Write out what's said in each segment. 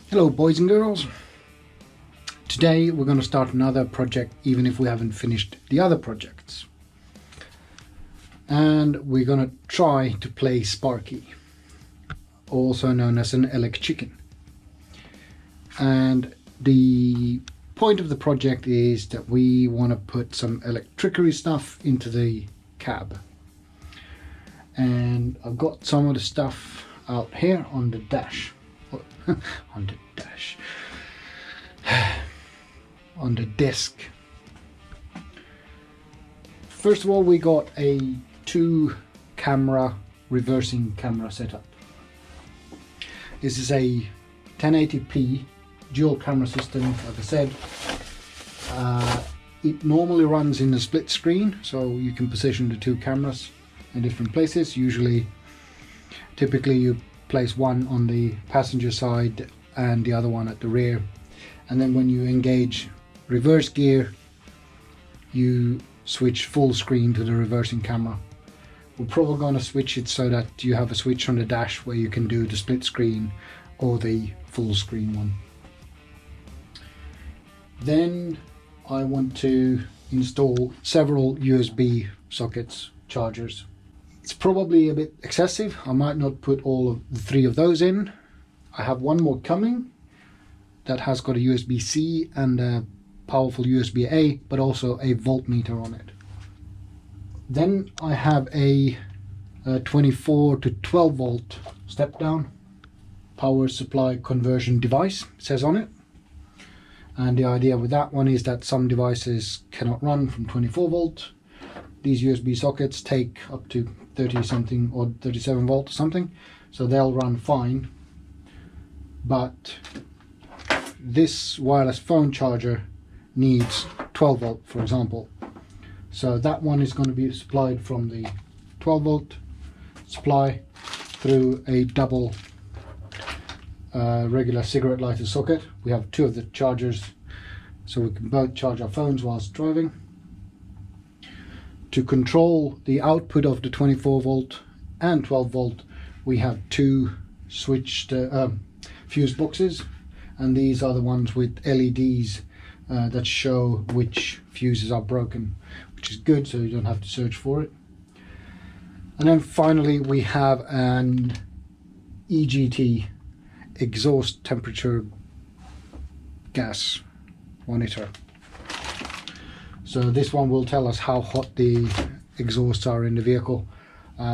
Hello boys and girls. Today we're going to start another project, even if we haven't finished the other projects. And we're going to try to play Sparky, also known as an elec chicken. And the point of the project is that we want to put some electricity stuff into the cab. And I've got some of the stuff out here on the dash. on the desk. First of all, we got a 2-camera reversing camera setup. This is a 1080p dual camera system, like I said. It normally runs in a split screen, so you can position the 2 cameras in different places. Typically you place one on the passenger side and the other one at the rear, and then when you engage reverse gear you switch full screen to the reversing camera. We're probably going to switch it so that you have a switch on the dash where you can do the split screen or the full screen one. Then I want to install several USB sockets, chargers. It's probably a bit excessive. I might not put all of the 3 of those in. I have one more coming that has got a USB-C and a powerful USB-A, but also a voltmeter on it. Then I have a 24 to 12 volt step down power supply conversion device, it says on it. And the idea with that one is that some devices cannot run from 24 volt. These USB sockets take up to 30 something or 37 volt or something, so they'll run fine. But this wireless phone charger needs 12 volt, for example. So that one is going to be supplied from the 12 volt supply through a double regular cigarette lighter socket. We have 2 of the chargers, so we can both charge our phones whilst driving. To control the output of the 24 volt and 12 volt, we have 2 switched fuse boxes, and these are the ones with LEDs that show which fuses are broken, which is good, so you don't have to search for it. And then finally we have an EGT, exhaust temperature gas monitor. So this one will tell us how hot the exhausts are in the vehicle,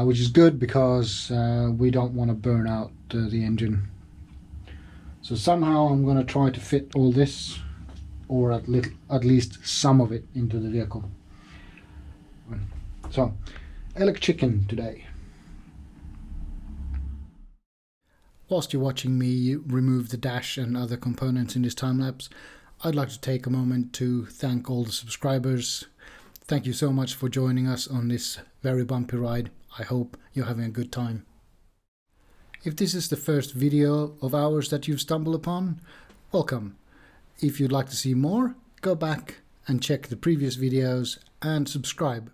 which is good because we don't want to burn out the engine. So somehow I'm going to try to fit all this, or at least some of it, into the vehicle. So, elec chicken today. Whilst you're watching me remove the dash and other components in this time lapse, I'd like to take a moment to thank all the subscribers. Thank you so much for joining us on this very bumpy ride. I hope you're having a good time. If this is the first video of ours that you've stumbled upon, welcome. If you'd like to see more, go back and check the previous videos and subscribe.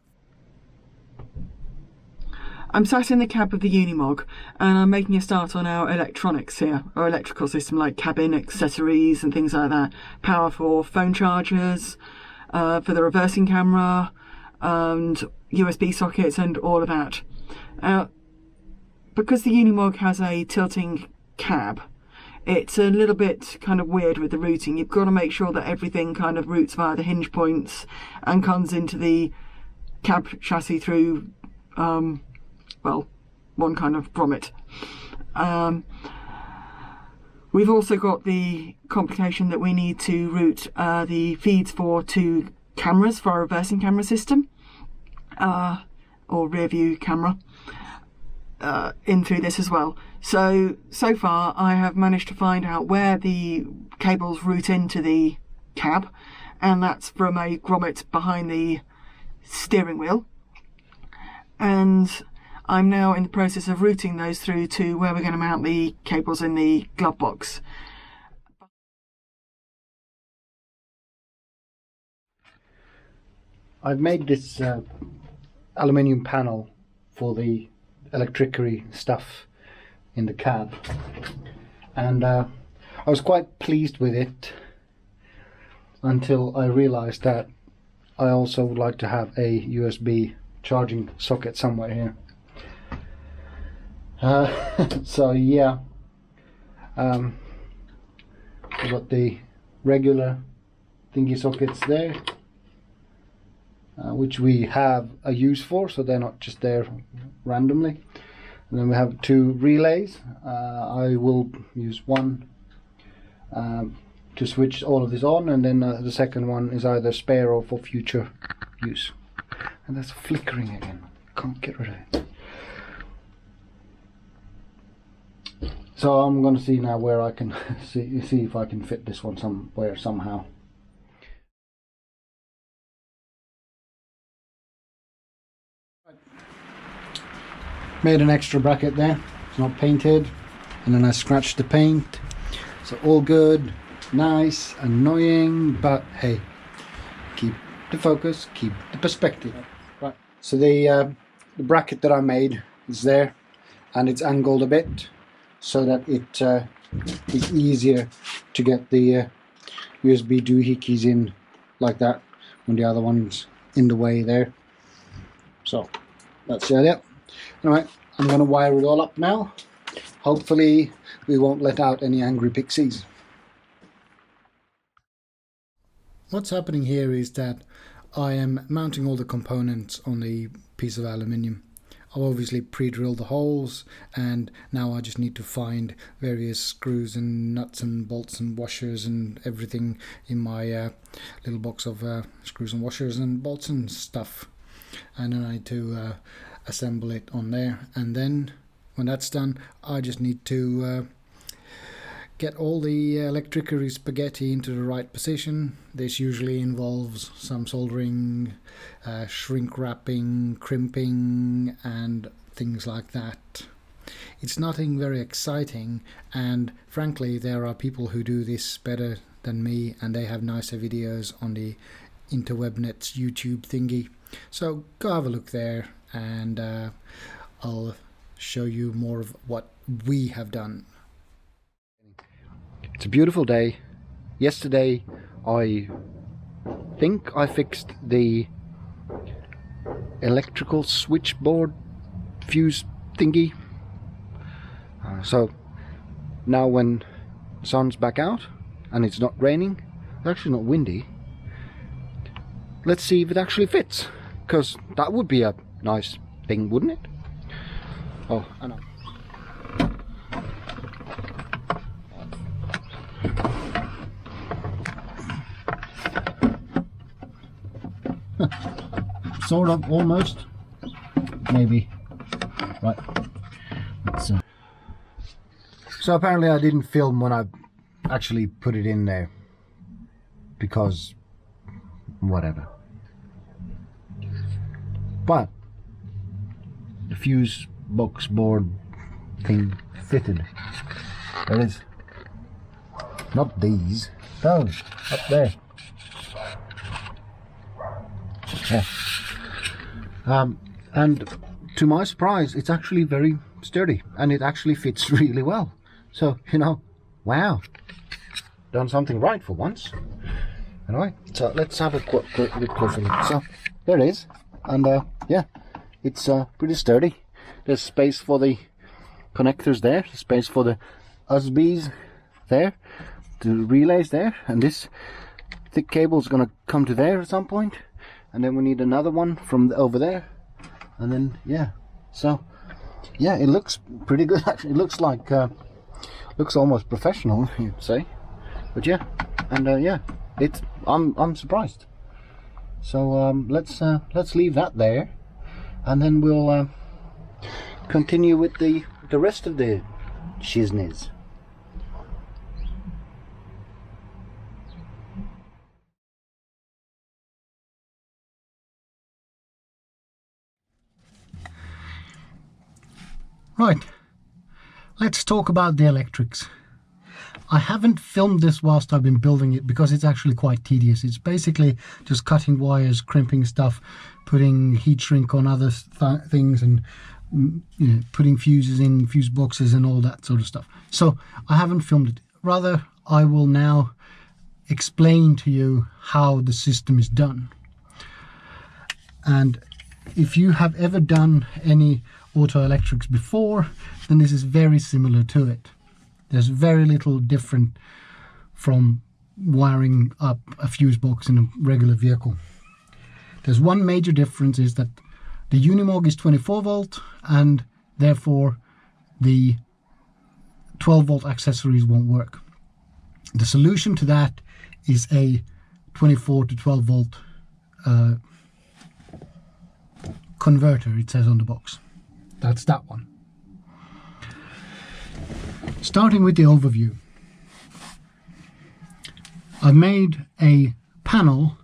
I'm sat in the cab of the Unimog and I'm making a start on our electronics here, our electrical system, like cabin accessories and things like that. Power for phone chargers, for the reversing camera, and USB sockets and all of that. Because the Unimog has a tilting cab, it's a little bit kind of weird with the routing. You've got to make sure that everything kind of routes via the hinge points and comes into the cab chassis through well, one kind of grommet. We've also got the complication that we need to route the feeds for 2 cameras for our reversing camera system, or rear view camera, in through this as well. So far I have managed to find out where the cables route into the cab, and that's from a grommet behind the steering wheel. And I'm now in the process of routing those through to where we're going to mount the cables in the glove box. I've made this aluminium panel for the electricery stuff in the cab, and I was quite pleased with it until I realized that I also would like to have a USB charging socket somewhere here. So yeah, I've got the regular thingy sockets there, which we have a use for, so they're not just there randomly. And then we have two relays. I will use one to switch all of this on, and then the second one is either spare or for future use. And that's flickering again. Can't get rid of it. So I'm going to see now where I can see if I can fit this one somewhere somehow. Made an extra bracket there. It's not painted, and then I scratched the paint. So all good, nice, annoying, but hey, keep the focus, keep the perspective. Right. So the bracket that I made is there, and it's angled a bit, so that it is easier to get the USB doohickeys in like that when the other one's in the way there. So that's the idea. Alright, I'm going to wire it all up now. Hopefully we won't let out any angry pixies. What's happening here is that I am mounting all the components on the piece of aluminium. I've obviously pre-drilled the holes, and now I just need to find various screws and nuts and bolts and washers and everything in my little box of screws and washers and bolts and stuff. And then I need to assemble it on there, and then when that's done I just need to get all the electricery spaghetti into the right position. This usually involves some soldering, shrink wrapping, crimping and things like that. It's nothing very exciting, and frankly there are people who do this better than me, and they have nicer videos on the interwebnet's YouTube thingy. So go have a look there, and I'll show you more of what we have done. It's a beautiful day. Yesterday I think I fixed the electrical switchboard fuse thingy. So now when the sun's back out and it's not raining, it's actually not windy, let's see if it actually fits, because that would be a nice thing, wouldn't it? Oh, I know. Sort of, almost, maybe. Right. So apparently I didn't film when I actually put it in there, because whatever. But the fuse box board thing fitted. There it is. Not these, those up there. Yeah. And to my surprise, it's actually very sturdy, and it actually fits really well. So, you know, wow, done something right for once. Anyway, so let's have a quick closer look. So there it is, and yeah, it's pretty sturdy. There's space for the connectors there, space for the USBs there, the relays there, and this thick cable is going to come to there at some point, and then we need another one from over there, and then yeah, so yeah, it looks pretty good actually. It looks like looks almost professional, you'd say, but yeah, and yeah, it's I'm surprised. So let's leave that there, and then we'll continue with the rest of the shizness. Right, let's talk about the electrics. I haven't filmed this whilst I've been building it because it's actually quite tedious. It's basically just cutting wires, crimping stuff, putting heat shrink on other things, and putting fuses in fuse boxes and all that sort of stuff. So I haven't filmed it. Rather, I will now explain to you how the system is done. And if you have ever done any auto electrics before, then this is very similar to it. There's very little different from wiring up a fuse box in a regular vehicle. There's one major difference, is that the Unimog is 24 volt and therefore the 12 volt accessories won't work. The solution to that is a 24 to 12 volt converter, it says on the box. That's that one. Starting with the overview, I've made a panel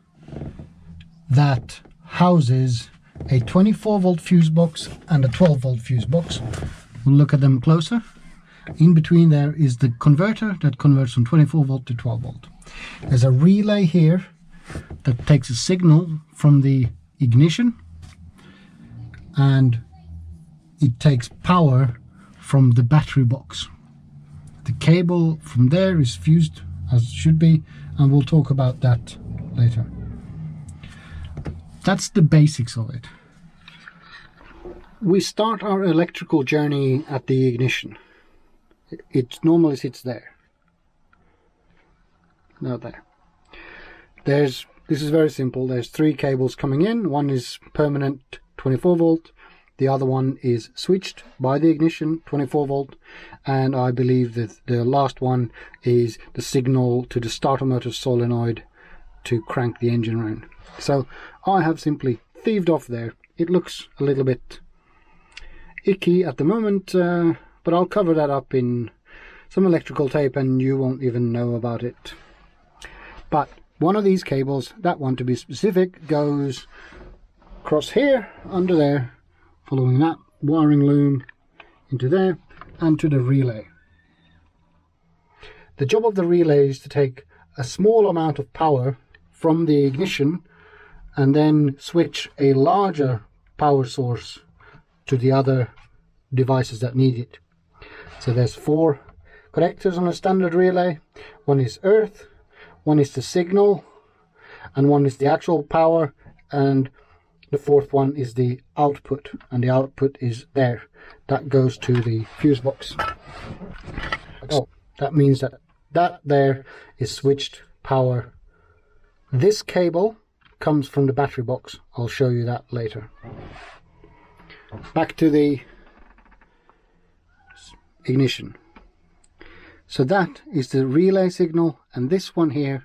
that houses a 24 volt fuse box and a 12 volt fuse box. We'll look at them closer. In between there is the converter that converts from 24 volt to 12 volt. There's a relay here that takes a signal from the ignition, and it takes power from the battery box. The cable from there is fused as it should be, and we'll talk about that later. That's the basics of it. We start our electrical journey at the ignition. It normally sits there. Now there. This is very simple. There's 3 cables coming in. One is permanent 24 volt. The other one is switched by the ignition 24 volt, and I believe that the last one is the signal to the starter motor solenoid to crank the engine round. So I have simply thieved off there. It looks a little bit icky at the moment, but I'll cover that up in some electrical tape and you won't even know about it. But one of these cables, that one to be specific, goes across here, under there, following that wiring loom into there and to the relay. The job of the relay is to take a small amount of power from the ignition and then switch a larger power source to the other devices that need it. So there's 4 connectors on a standard relay. One is earth, one is the signal, and one is the actual power, and the 4th one is the output, and the output is there. That goes to the fuse box. Oh, that means that there is switched power. This cable comes from the battery box. I'll show you that later. Back to the ignition. So that is the relay signal, and this one here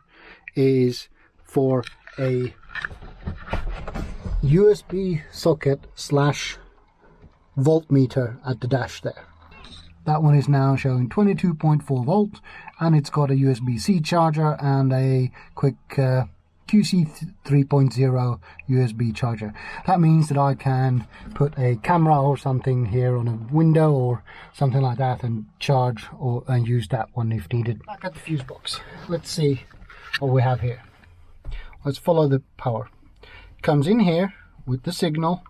is for a USB socket / voltmeter at the dash there. That one is now showing 22.4 volt, and it's got a USBC charger and a quick QC 3.0 USB charger. That means that I can put a camera or something here on a window or something like that and charge and use that one if needed. Back at the fuse box, let's see what we have here. Let's follow the power. It comes in here with the signal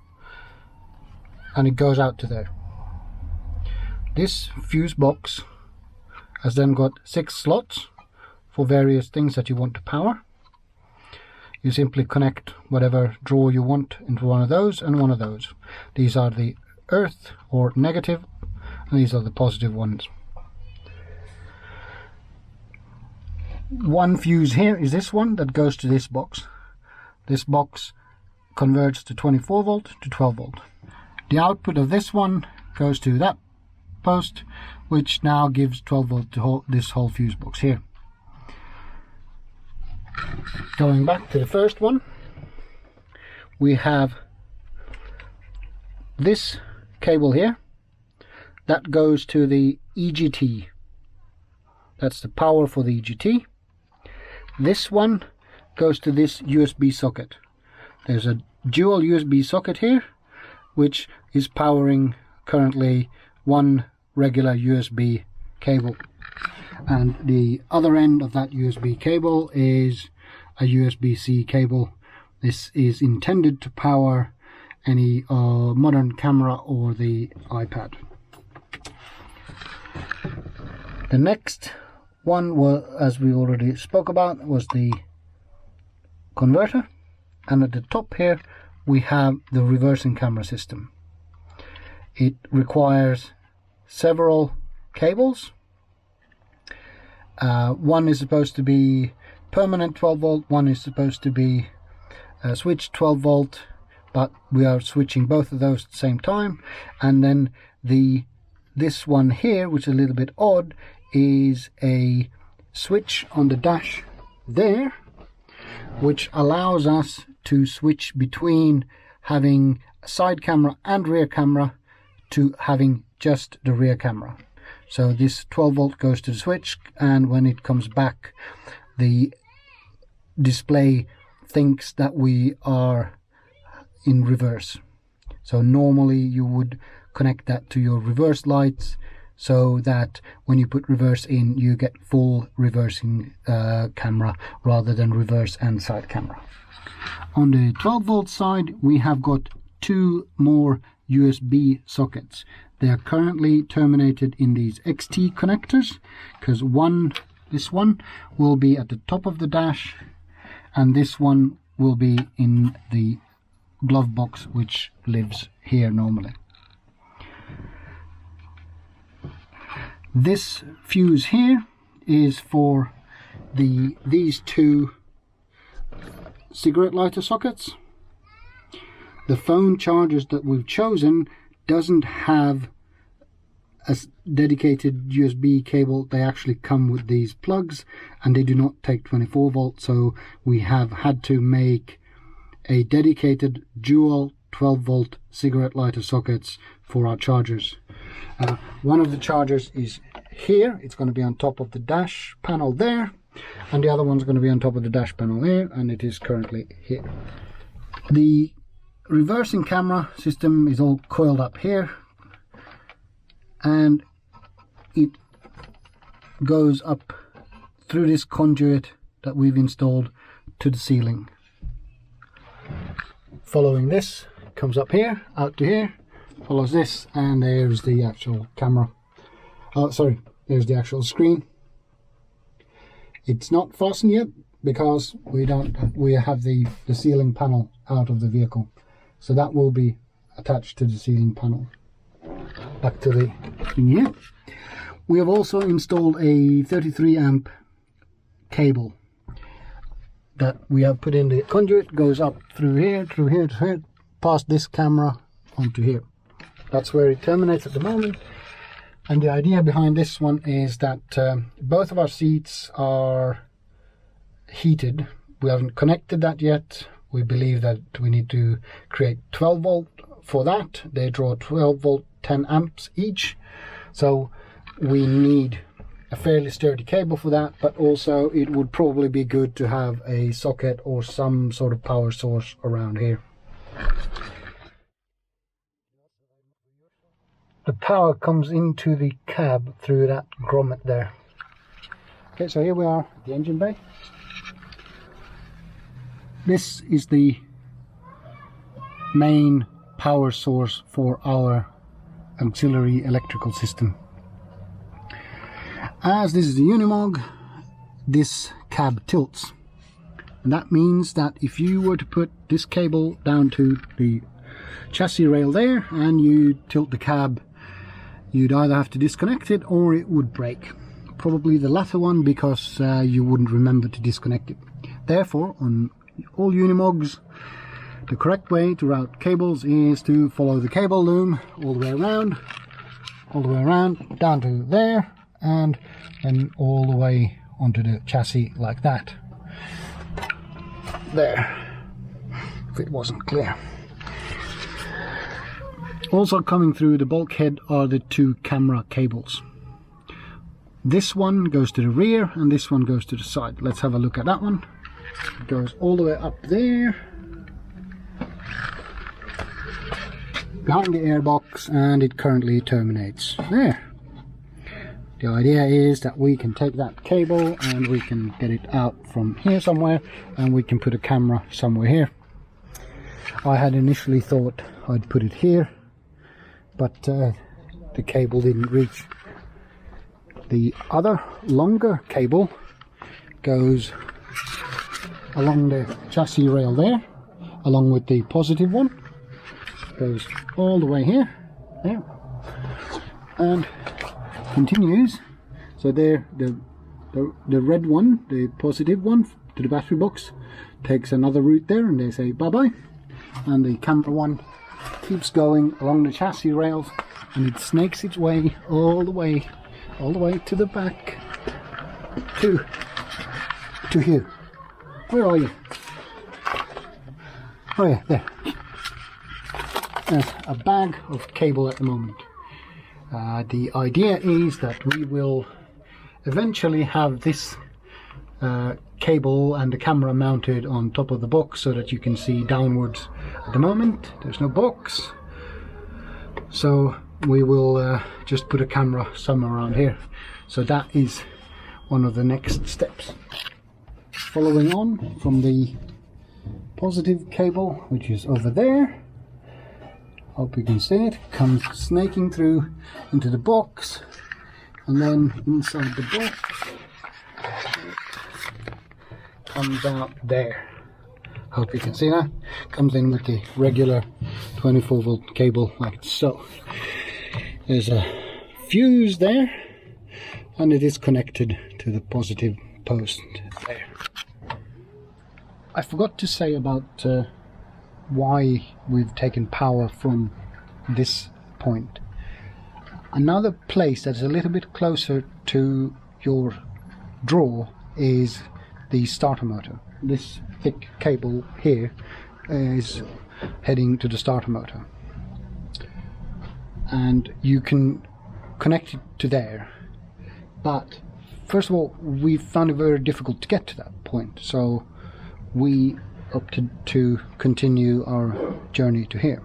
and it goes out to there. This fuse box has then got 6 slots for various things that you want to power. You simply connect whatever drawer you want into one of those and one of those. These are the earth or negative, and these are the positive ones. One fuse here is this one that goes to this box. This box converts to 24 volt to 12 volt. The output of this one goes to that post, which now gives 12 volt to this whole fuse box here. Going back to the first one, we have this cable here that goes to the EGT. That's the power for the EGT. This one goes to this USB socket. There's a dual USB socket here which is powering currently one regular USB cable, and the other end of that USB cable is a USB-C cable. This is intended to power any modern camera or the iPad. The next one, was, as we already spoke about, was the converter, and at the top here we have the reversing camera system. It requires several cables. One is supposed to be permanent 12 volt, one is supposed to be switched 12 volt, but we are switching both of those at the same time. And then this one here, which is a little bit odd, is a switch on the dash there, which allows us to switch between having a side camera and rear camera to having just the rear camera. So this 12 volt goes to the switch, and when it comes back, the display thinks that we are in reverse. So normally you would connect that to your reverse lights, so that when you put reverse in, you get full reversing camera rather than reverse and side camera. On the 12 volt side, we have got two more USB sockets. They are currently terminated in these XT connectors, because this one will be at the top of the dash, and this one will be in the glove box, which lives here normally. This fuse here is for these two cigarette lighter sockets. The phone chargers that we've chosen doesn't have a dedicated USB cable. They actually come with these plugs, and they do not take 24 volts, so we have had to make a dedicated dual 12 volt cigarette lighter sockets for our chargers. One of the chargers is here, it's going to be on top of the dash panel there, and the other one's going to be on top of the dash panel here, and it is currently here. The reversing camera system is all coiled up here, and it goes up through this conduit that we've installed to the ceiling. Following this, comes up here, out to here, follows this, and there's the actual camera. There's the actual screen. It's not fastened yet because we have the ceiling panel out of the vehicle, so that will be attached to the ceiling panel. Back to the thing here. We have also installed a 33 amp cable that we have put in the conduit. Goes up through here, past this camera onto here. That's where it terminates at the moment. And the idea behind this one is that both of our seats are heated. We haven't connected that yet. We believe that we need to create 12 volt for that. They draw 12 volt 10 amps each, so we need a fairly sturdy cable for that, but also it would probably be good to have a socket or some sort of power source around here. The power comes into the cab through that grommet there. Okay, so here we are at the engine bay. This is the main power source for our auxiliary electrical system. As this is the Unimog, this cab tilts, and that means that if you were to put this cable down to the chassis rail there and you tilt the cab, you'd either have to disconnect it or it would break. Probably the latter one, because you wouldn't remember to disconnect it. Therefore, on all Unimogs, the correct way to route cables is to follow the cable loom all the way around, down to there, and then all the way onto the chassis like that. There, if it wasn't clear. Also coming through the bulkhead are the two camera cables. This one goes to the rear and this one goes to the side. Let's have a look at that one. It goes all the way up there. behind the airbox, and it currently terminates there. The idea is that we can take that cable and we can get it out from here somewhere, and we can put a camera somewhere here. I had initially thought I'd put it here, but the cable didn't reach. The other longer cable goes along the chassis rail there, along with the positive one. Goes all the way here, there, and continues. So there, the red one, the positive one to the battery box, takes another route there, and they say bye bye. And the camera one keeps going along the chassis rails, and it snakes its way all the way to the back, to here. Where are you? Oh yeah, there. There's a bag of cable at the moment. The idea is that we will eventually have this cable and the camera mounted on top of the box so that you can see downwards. At the moment there's no box, so we will just put a camera somewhere around here. So that is one of the next steps. Following on from the positive cable, which is over there, hope you can see it, comes snaking through into the box, and then inside the box comes out there. Hope you can see that. Comes in with the regular 24 volt cable like so. There's a fuse there, and it is connected to the positive post there. I forgot to say about why we've taken power from this point. Another place that's a little bit closer to your draw is the starter motor. This thick cable here is heading to the starter motor, and you can connect it to there, but first of all we found it very difficult to get to that point, so we opted to continue our journey to here.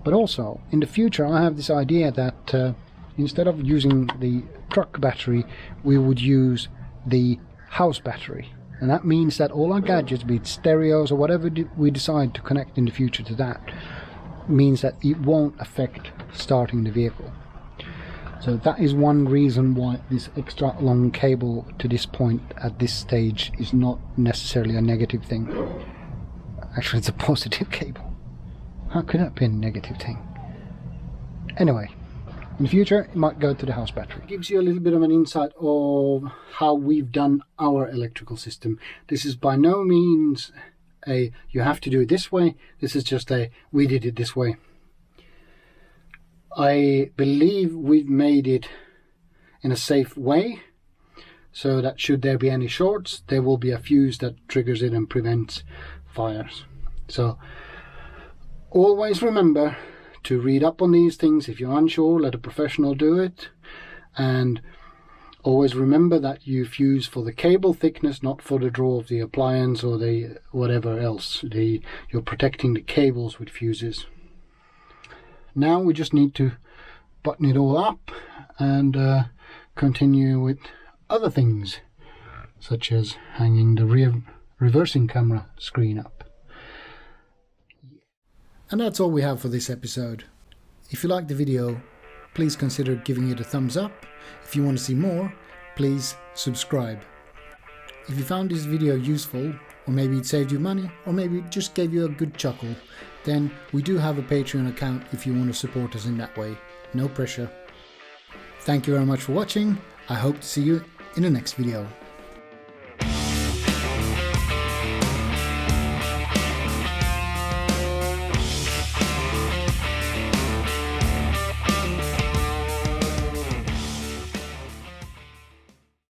But also in the future I have this idea that instead of using the truck battery, we would use the house battery, and that means that all our gadgets, be it stereos or whatever we decide to connect in the future to that, means that it won't affect starting the vehicle. So that is one reason why this extra long cable to this point at this stage is not necessarily a negative thing. Actually, it's a positive cable. How could that be a negative thing? Anyway, in the future it might go to the house battery. It gives you a little bit of an insight of how we've done our electrical system. This is by no means a you have to do it this way. This is just a we did it this way. I believe we've made it in a safe way, so that should there be any shorts, there will be a fuse that triggers it and prevents fires. So always remember to read up on these things. If you're unsure, let a professional do it, and always remember that you fuse for the cable thickness, not for the draw of the appliance or the whatever else. You're protecting the cables with fuses. Now we just need to button it all up and continue with other things, such as hanging the reversing camera screen up. And that's all we have for this episode. If you liked the video, please consider giving it a thumbs up. If you want to see more, please subscribe. If you found this video useful, or maybe it saved you money, or maybe it just gave you a good chuckle, then we do have a Patreon account if you want to support us in that way. No pressure. Thank you very much for watching. I hope to see you in the next video.